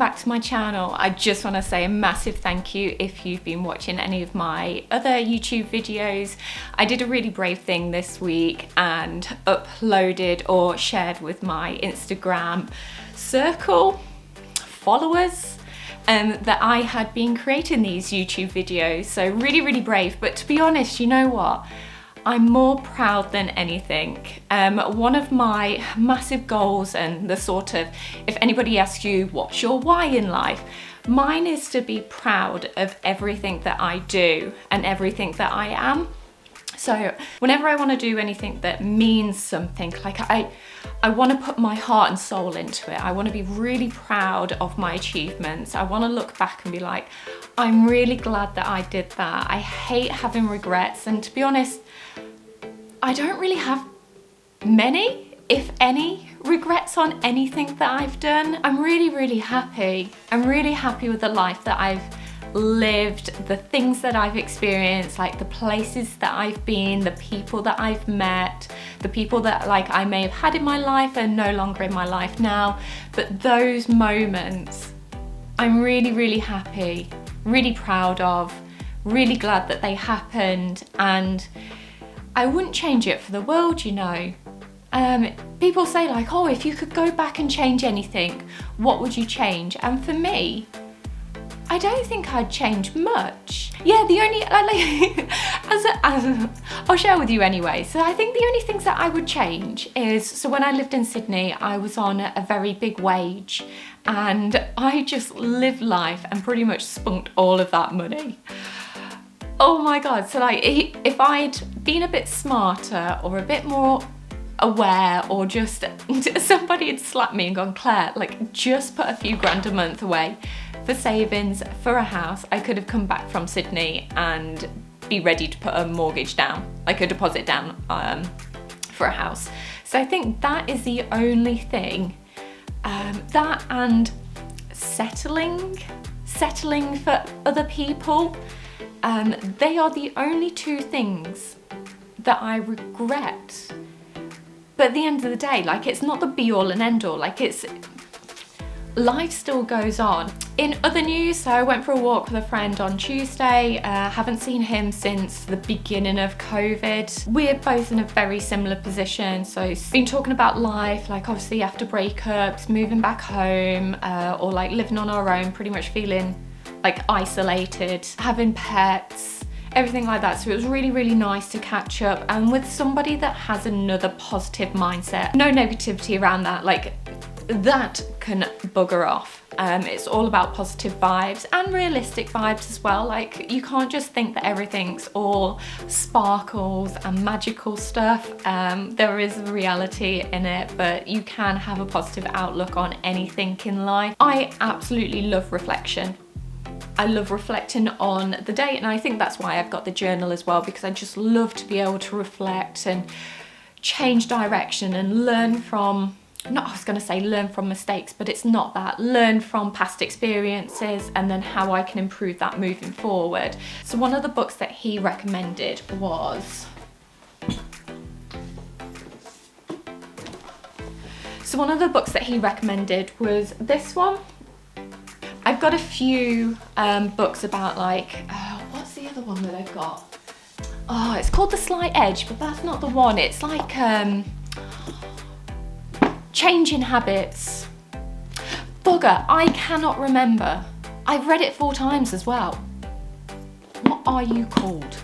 back to my channel. I just want to say a massive thank you if you've been watching any of my other YouTube videos. I did a really brave thing this week and uploaded or shared with my Instagram circle followers that I had been creating these YouTube videos. So really brave, but to be honest, you know what? I'm more proud than anything. One of my massive goals, and the sort of, if anybody asks you what's your why in life, mine is to be proud of everything that I do and everything that I am. So whenever I want to do anything that means something, like I want to put my heart and soul into it. I want to be really proud of my achievements. I want to look back and be like, I'm really glad that I did that. I hate having regrets, and to be honest, I don't really have many, if any, regrets on anything that I've done. I'm really happy. I'm really happy with the life that I've lived, the things that I've experienced, like the places that I've been, the people that I've met, the people that like I may have had in my life and no longer in my life now. But those moments, I'm really happy, really proud of, really glad that they happened, and I wouldn't change it for the world, you know. People say like, oh, if you could go back and change anything, what would you change? And for me, I don't think I'd change much. Yeah, the only, I'll share with you anyway. So I think the only things that I would change is, so when I lived in Sydney, I was on a very big wage and I just lived life and pretty much spunked all of that money. Oh my God, so like if I'd been a bit smarter or a bit more aware, or just somebody had slapped me and gone, Claire, like just put a few grand a month away for savings for a house, I could have come back from Sydney and be ready to put a mortgage down, like a deposit down for a house. So I think that is the only thing, that and settling for other people. They are the only two things that I regret. But at the end of the day, like, it's not the be all and end all, like life still goes on. In other news, so I went for a walk with a friend on Tuesday. Haven't seen him since the beginning of COVID. We're both in a very similar position. So been talking about life, like obviously after breakups, moving back home, or like living on our own, pretty much feeling like isolated, having pets, everything like that. So it was really nice to catch up and with somebody that has another positive mindset. No negativity around that, like that can bugger off. It's all about positive vibes and realistic vibes as well. Like you can't just think that everything's all sparkles and magical stuff. There is a reality in it, but you can have a positive outlook on anything in life. I absolutely love reflection. I love reflecting on the day, and I think that's why I've got the journal as well, because I just love to be able to reflect and change direction and learn from, I was going to say learn from mistakes, but it's not that. Learn from past experiences and then how I can improve that moving forward. So one of the books that he recommended was, this one. I've got a few books about like, what's the other one that I've got? Oh, it's called The Slight Edge, but that's not the one. It's like Changing Habits. Bugger, I cannot remember. I've read it 4 times as well. What are you called?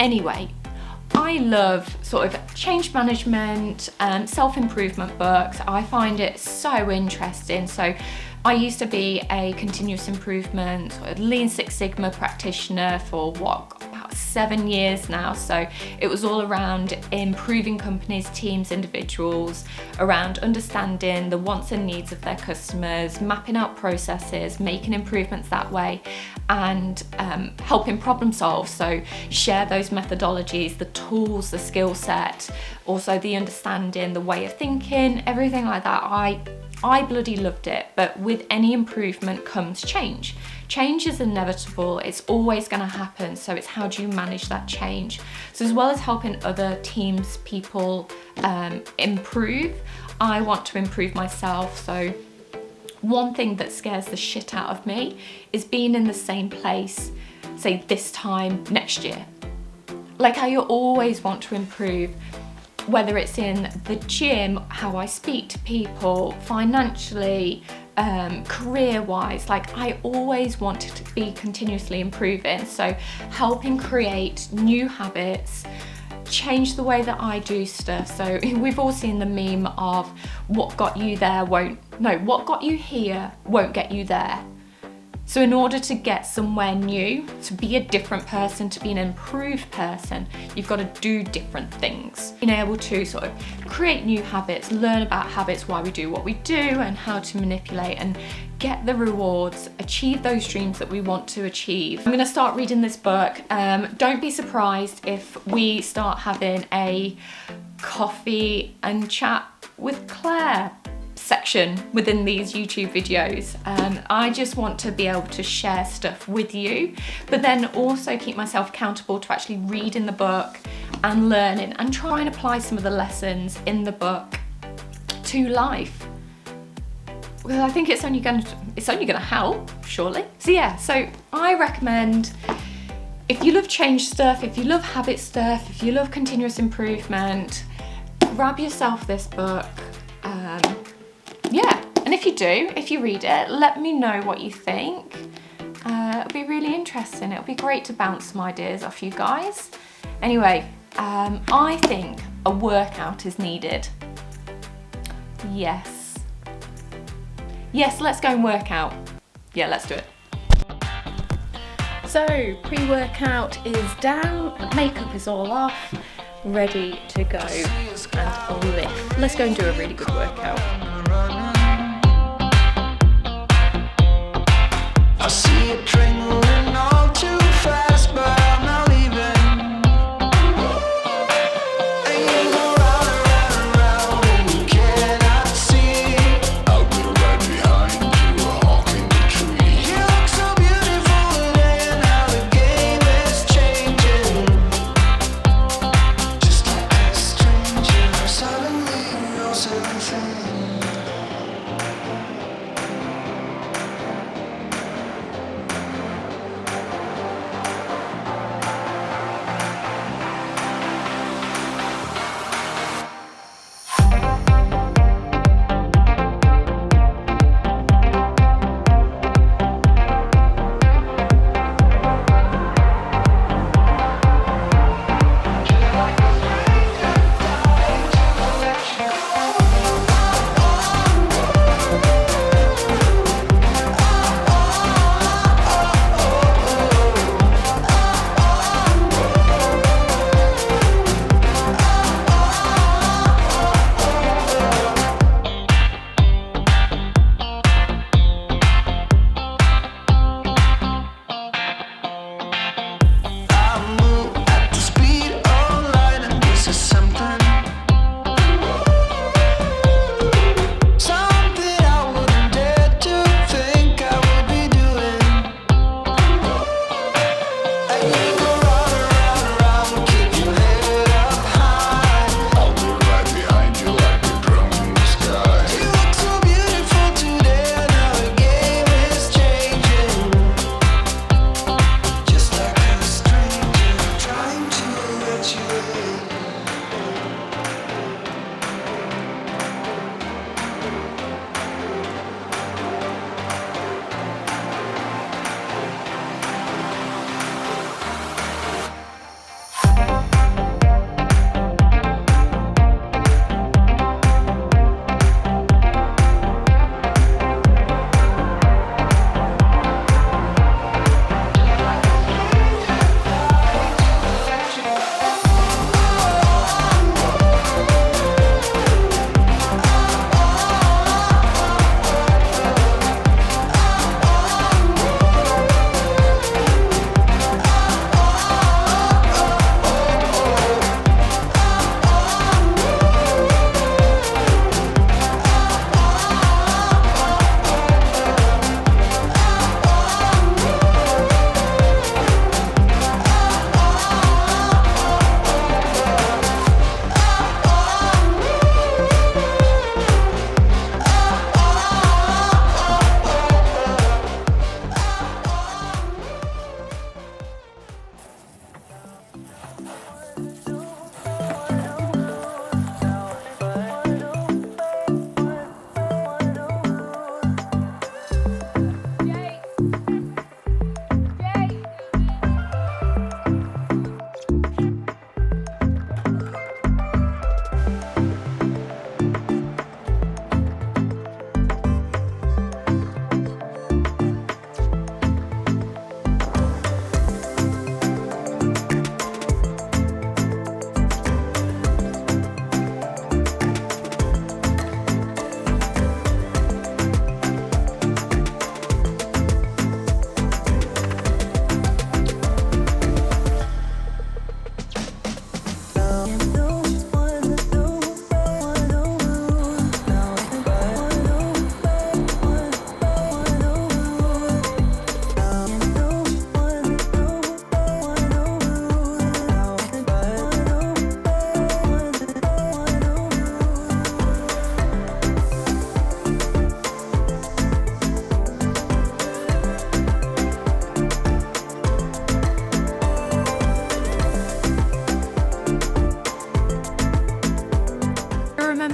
Anyway, I love sort of change management and self-improvement books. I find it so interesting. So I used to be a continuous improvement, sort of Lean Six Sigma practitioner for about 7 years now. So it was all around improving companies, teams, individuals, around understanding the wants and needs of their customers, mapping out processes, making improvements that way, and helping problem solve. So share those methodologies, the tools, the skill set, also the understanding, the way of thinking, everything like that. I bloody loved it, but with any improvement comes change. Change is inevitable, it's always gonna happen, so it's how do you manage that change. So as well as helping other teams, people improve, I want to improve myself. So One thing that scares the shit out of me is being in the same place, say this time next year. Like, I always want to improve, whether it's in the gym, how I speak to people, financially, career-wise. Like, I always want to be continuously improving. So helping create new habits, change the way that I do stuff. So we've all seen the meme of what got you here won't get you there. So in order to get somewhere new, to be a different person, to be an improved person, you've got to do different things. Being able to sort of create new habits, learn about habits, why we do what we do, and how to manipulate and get the rewards, achieve those dreams that we want to achieve. I'm going to start reading this book. Don't be surprised if we start having a coffee and chat with Claire section within these YouTube videos. I just want to be able to share stuff with you, but then also keep myself accountable to actually reading the book and learning and try and apply some of the lessons in the book to life. Well, I think it's only going to help, surely. So yeah, so I recommend, if you love change stuff, if you love habit stuff, if you love continuous improvement, grab yourself this book. Yeah, and if you do, if you read it, let me know what you think. It'll be really interesting. It'll be great to bounce some ideas off you guys. Anyway, I think a workout is needed. Yes, let's go and work out. Yeah, let's do it. So, pre-workout is down, makeup is all off, ready to go and lift. Let's go and do a really good workout. I see it trailing all too fast, but I'm not leaving. And you go round and round and round, and you cannot see. I'll be right behind you, a hawk in the tree. You look so beautiful today, and how the game is changing. Just like a stranger, suddenly you know something.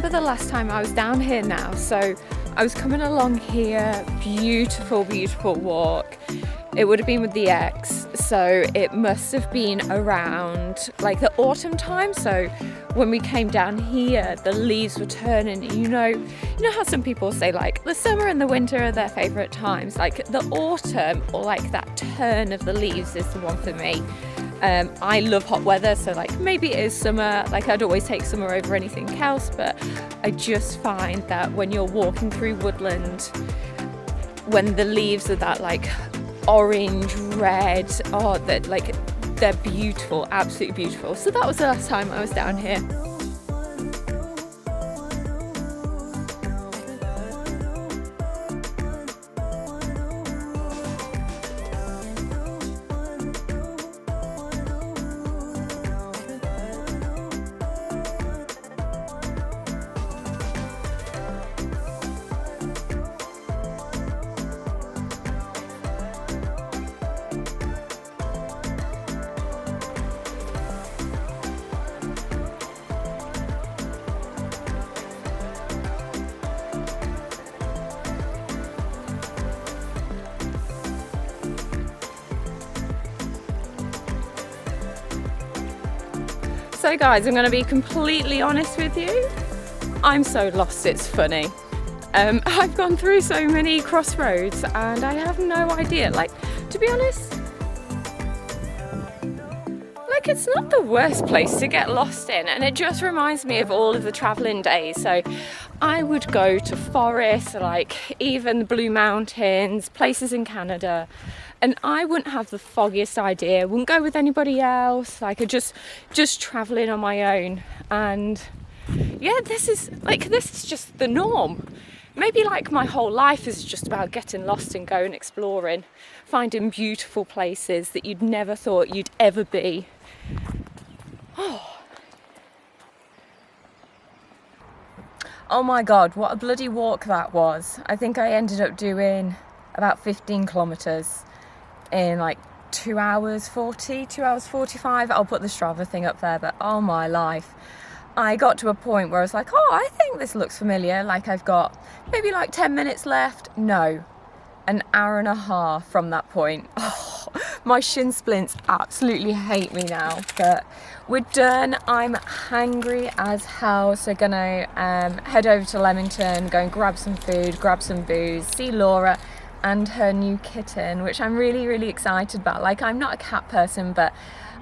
after the last time I was down here now, so I was coming along here, beautiful, beautiful walk. It would have been with the ex, so it must have been around like the autumn time. So when we came down here, the leaves were turning. You know how some people say like the summer and the winter are their favourite times. Like the autumn, or like that turn of the leaves, is the one for me. I love hot weather, so like maybe it is summer. Like I'd always take summer over anything else, but I just find that when you're walking through woodland, when the leaves are that like orange, red, they're beautiful, absolutely beautiful. So that was the last time I was down here. So guys, I'm going to be completely honest with you. I'm so lost, it's funny. I've gone through so many crossroads and I have no idea. Like, to be honest, like it's not the worst place to get lost in, and it just reminds me of all of the traveling days. So I would go to forests, like even the Blue Mountains, places in Canada, and I wouldn't have the foggiest idea, wouldn't go with anybody else, like I just traveling on my own. And yeah, this is just the norm. Maybe like my whole life is just about getting lost and going exploring, finding beautiful places that you'd never thought you'd ever be. Oh my God, what a bloody walk that was. I think I ended up doing about 15 kilometres in like 2 hours 40, 2 hours 45. I'll put the Strava thing up there, but oh my life. I got to a point where I was like, oh, I think this looks familiar. Like I've got maybe like 10 minutes left. No, an hour and a half from that point. Oh, my shin splints absolutely hate me now, but we're done. I'm hangry as hell, so gonna head over to Leamington, go and grab some food, grab some booze, see Laura and her new kitten, which I'm really, really excited about. Like, I'm not a cat person, but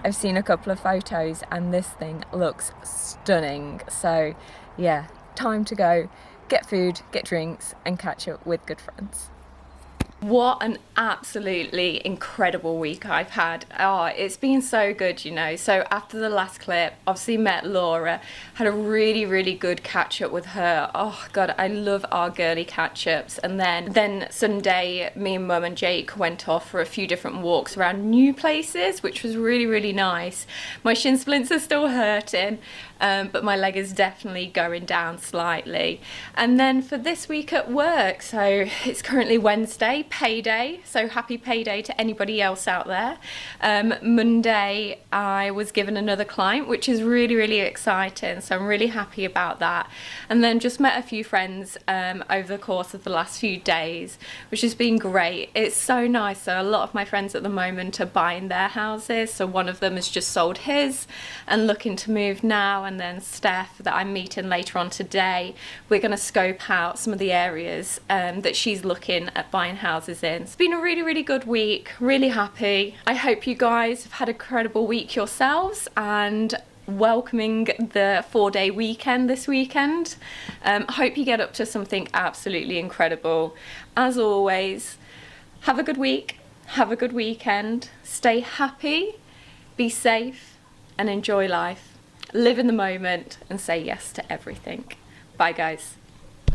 I've seen a couple of photos and this thing looks stunning. So yeah, time to go get food, get drinks and catch up with good friends. What an absolutely incredible week I've had. Oh, it's been so good, you know. So after the last clip, obviously met Laura, had a really, really good catch up with her. Oh God, I love our girly catch ups. And then Sunday, me and Mum and Jake went off for a few different walks around new places, which was really, really nice. My shin splints are still hurting, but my leg is definitely going down slightly. And then for this week at work, so it's currently Wednesday, payday, so happy payday to anybody else out there. Monday I was given another client, which is really, really exciting, so I'm really happy about that. And then just met a few friends over the course of the last few days, which has been great. It's so nice. So a lot of my friends at the moment are buying their houses, so one of them has just sold his and looking to move now. And then Steph, that I'm meeting later on today, we're going to scope out some of the areas that she's looking at buying houses in. It's been a really, really good week, really happy. I hope you guys have had a incredible week yourselves and welcoming the 4-day weekend this weekend. Hope you get up to something absolutely incredible. As always, have a good week, have a good weekend, stay happy, be safe and enjoy life. Live in the moment and say yes to everything. Bye guys.